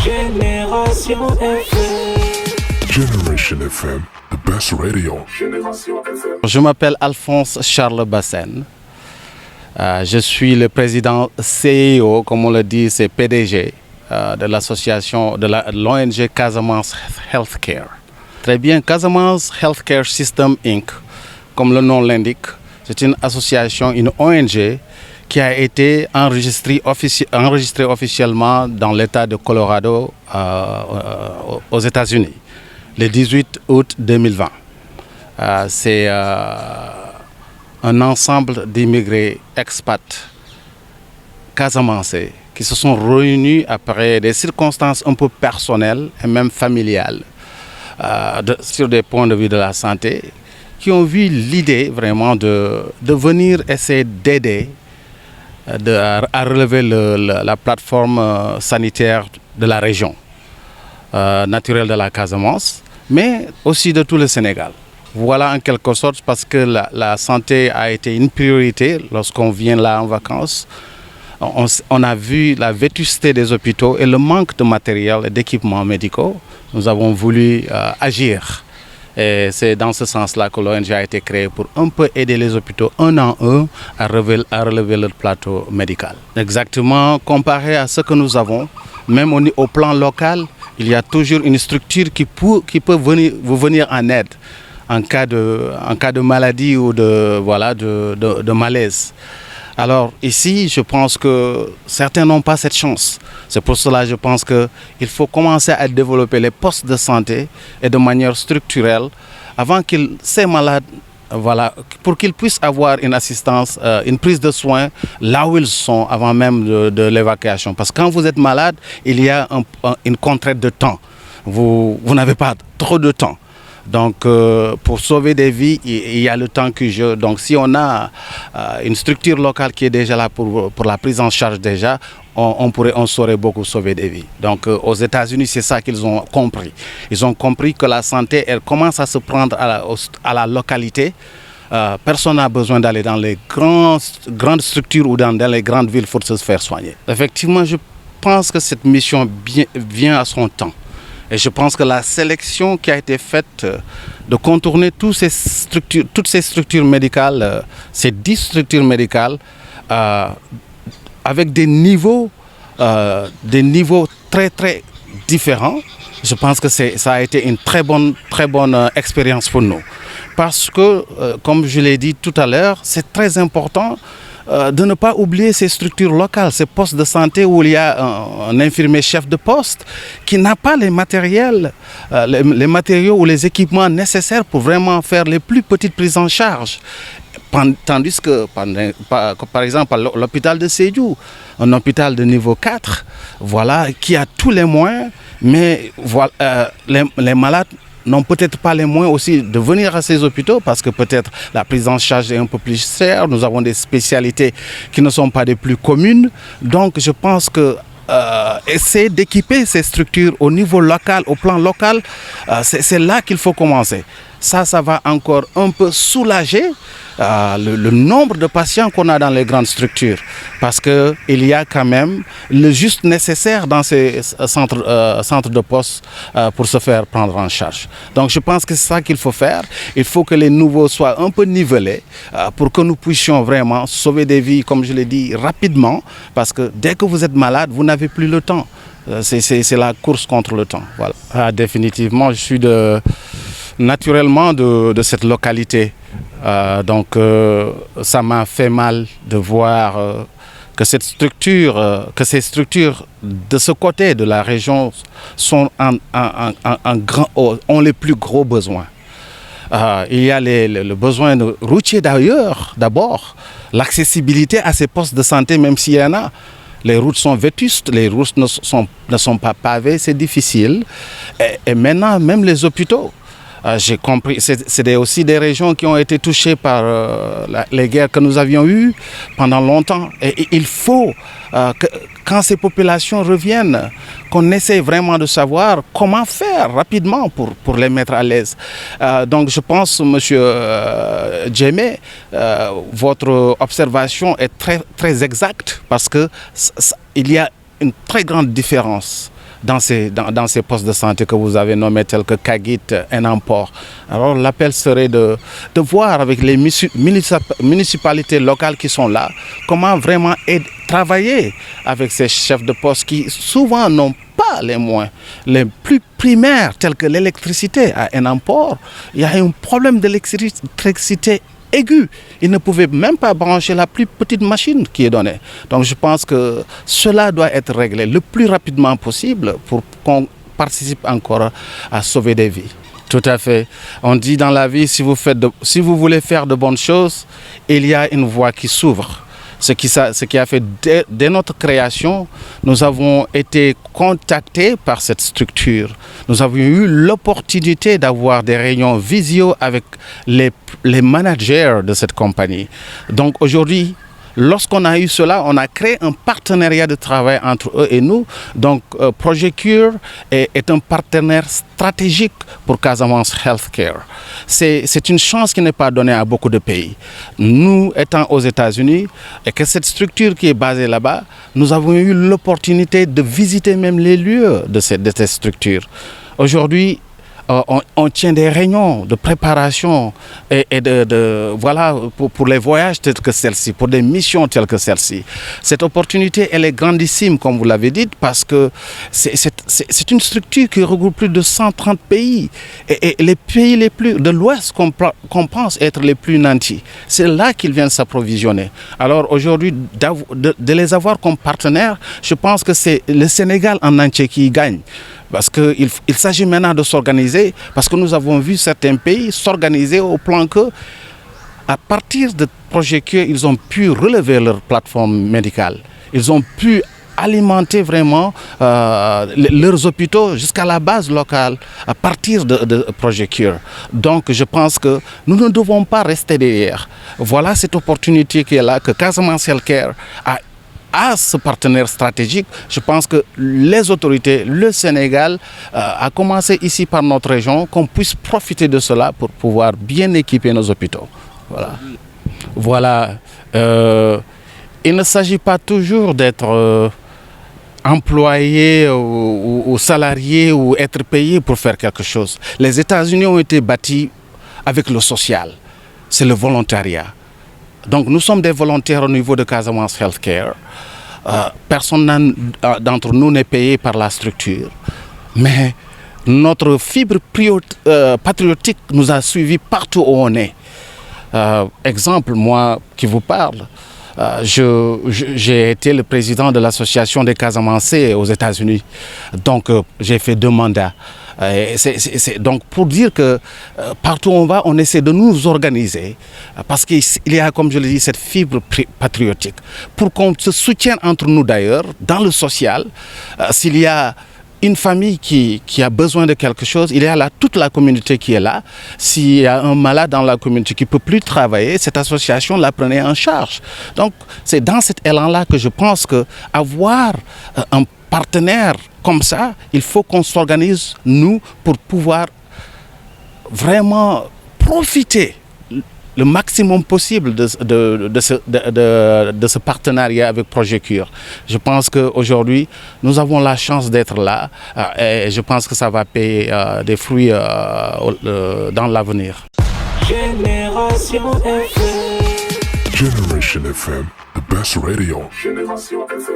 Génération FM. Generation FM, the best radio. Je m'appelle Alphonse Charles Bassène. Je suis le président CEO, comme on le dit, c'est PDG de l'association de l'ONG Casamance Healthcare. Très bien, Casamance Healthcare System Inc., comme le nom l'indique, c'est une association, une ONG qui a été enregistrée officiellement dans l'État de Colorado aux États-Unis le 18 août 2020. C'est un ensemble d'immigrés expats casamançais qui se sont réunis après des circonstances un peu personnelles et même familiales sur des points de vue de la santé, qui ont vu l'idée vraiment de venir essayer d'aider à relever la plateforme sanitaire de la région naturelle de la Casamance, mais aussi de tout le Sénégal. Voilà en quelque sorte parce que la santé a été une priorité lorsqu'on vient là en vacances. On a vu la vétusté des hôpitaux et le manque de matériel et d'équipements médicaux. Nous avons voulu agir. Et c'est dans ce sens-là que l'ONG a été créée pour un peu aider les hôpitaux un à un à relever leur plateau médical. Exactement, comparé à ce que nous avons, même au plan local, il y a toujours une structure qui peut vous venir en aide en cas de maladie ou de malaise. Alors ici, je pense que certains n'ont pas cette chance. C'est pour cela que je pense qu'il faut commencer à développer les postes de santé et de manière structurelle avant que ces malades, pour qu'ils puissent avoir une assistance, une prise de soins là où ils sont avant même de l'évacuation. Parce que quand vous êtes malade, il y a une contrainte de temps. Vous n'avez pas trop de temps. Donc, pour sauver des vies, il y a le temps que je... Donc, si on a une structure locale qui est déjà là pour la prise en charge déjà, on saurait beaucoup sauver des vies. Donc, aux États-Unis, c'est ça qu'ils ont compris. Ils ont compris que la santé, elle commence à se prendre à la localité. Personne n'a besoin d'aller dans les grandes structures ou dans les grandes villes pour se faire soigner. Effectivement, je pense que cette mission vient à son temps. Et je pense que la sélection qui a été faite de contourner toutes ces structures médicales, ces 10 structures médicales, avec des niveaux très très différents, je pense que ça a été une très bonne expérience pour nous. Parce que, comme je l'ai dit tout à l'heure, c'est très important de ne pas oublier ces structures locales, ces postes de santé où il y a un infirmier chef de poste qui n'a pas les matériaux ou les équipements nécessaires pour vraiment faire les plus petites prises en charge. Tandis que, par exemple, l'hôpital de Sédhiou, un hôpital de niveau 4, qui a tous les moyens, mais les malades n'ont peut-être pas les moyens aussi de venir à ces hôpitaux parce que peut-être la prise en charge est un peu plus chère. Nous avons des spécialités qui ne sont pas des plus communes. Donc je pense que essayer d'équiper ces structures au niveau local, au plan local, c'est là qu'il faut commencer. Ça va encore un peu soulager le nombre de patients qu'on a dans les grandes structures. Parce qu'il y a quand même le juste nécessaire dans ces centres de poste pour se faire prendre en charge. Donc je pense que c'est ça qu'il faut faire. Il faut que les nouveaux soient un peu nivelés pour que nous puissions vraiment sauver des vies, comme je l'ai dit, rapidement. Parce que dès que vous êtes malade, vous n'avez plus le temps. C'est la course contre le temps. Voilà. Définitivement, je suis naturellement de cette localité. Donc ça m'a fait mal de voir que ces structures de ce côté de la région ont les plus gros besoins. Il y a le besoin routier d'abord, l'accessibilité à ces postes de santé, même s'il y en a. Les routes sont vétustes, les routes ne sont pas pavées, c'est difficile. Et maintenant, même les hôpitaux. J'ai compris, c'est aussi des régions qui ont été touchées par les guerres que nous avions eues pendant longtemps. Et il faut, quand ces populations reviennent, qu'on essaie vraiment de savoir comment faire rapidement pour les mettre à l'aise. Donc je pense, Monsieur Djemé, votre observation est très, très exacte parce qu'il y a une très grande différence dans ces postes de santé que vous avez nommés tels que Kagit, Enampor. Alors l'appel serait de voir avec les municipalités locales qui sont là, comment vraiment travailler avec ces chefs de poste qui souvent n'ont pas les moyens les plus primaires tels que l'électricité. À Enampor, il y a un problème d'électricité aigu. Ils ne pouvaient même pas brancher la plus petite machine qui est donnée. Donc je pense que cela doit être réglé le plus rapidement possible pour qu'on participe encore à sauver des vies. Tout à fait. On dit dans la vie, si vous voulez faire de bonnes choses, il y a une voie qui s'ouvre. Ce qui a fait dès notre création, nous avons été contactés par cette structure. Nous avons eu l'opportunité d'avoir des réunions visio avec les managers de cette compagnie. Donc aujourd'hui, lorsqu'on a eu cela, on a créé un partenariat de travail entre eux et nous. Donc, Projet Cure est un partenaire stratégique pour Casamance Healthcare. C'est une chance qui n'est pas donnée à beaucoup de pays. Nous, étant aux États-Unis, et que cette structure qui est basée là-bas, nous avons eu l'opportunité de visiter même les lieux de cette structure. Aujourd'hui, on tient des réunions de préparation et voilà, pour les voyages tels que celle-ci, pour des missions telles que celle-ci. Cette opportunité, elle est grandissime, comme vous l'avez dit, parce que c'est une structure qui regroupe plus de 130 pays. Et les pays les plus de l'Ouest qu'on pense être les plus nantis, c'est là qu'ils viennent s'approvisionner. Alors aujourd'hui, de les avoir comme partenaires, je pense que c'est le Sénégal en entier qui gagne. Parce qu'il s'agit maintenant de s'organiser, parce que nous avons vu certains pays s'organiser au plan que, à partir de Projet Cure, ils ont pu relever leur plateforme médicale. Ils ont pu alimenter vraiment leurs hôpitaux jusqu'à la base locale à partir de Projet Cure. Donc je pense que nous ne devons pas rester derrière. Voilà cette opportunité qui est là, que Casamance Healthcare a ce partenaire stratégique. Je pense que les autorités, le Sénégal, a commencé ici par notre région, qu'on puisse profiter de cela pour pouvoir bien équiper nos hôpitaux. Voilà. Il ne s'agit pas toujours d'être employé ou salarié ou être payé pour faire quelque chose. Les États-Unis ont été bâtis avec le social. C'est le volontariat. Donc nous sommes des volontaires au niveau de Casamance Healthcare. Personne d'entre nous n'est payé par la structure. Mais notre fibre patriotique nous a suivis partout où on est. Exemple, moi qui vous parle, j'ai été le président de l'association des Casamancés aux États-Unis. Donc j'ai fait 2 mandats. Donc pour dire que partout où on va, on essaie de nous organiser parce qu'il y a, comme je l'ai dit, cette fibre patriotique pour qu'on se soutienne entre nous d'ailleurs dans le social. S'il y a une famille qui a besoin de quelque chose, il y a là toute la communauté qui est là. S'il y a un malade dans la communauté qui ne peut plus travailler, cette association la prenait en charge. Donc c'est dans cet élan-là que je pense qu'avoir un partenaire comme ça, il faut qu'on s'organise, nous, pour pouvoir vraiment profiter le maximum possible de ce partenariat avec Projet Cure. Je pense qu'aujourd'hui, nous avons la chance d'être là et je pense que ça va payer des fruits dans l'avenir. Génération FM, the best radio. Génération FM.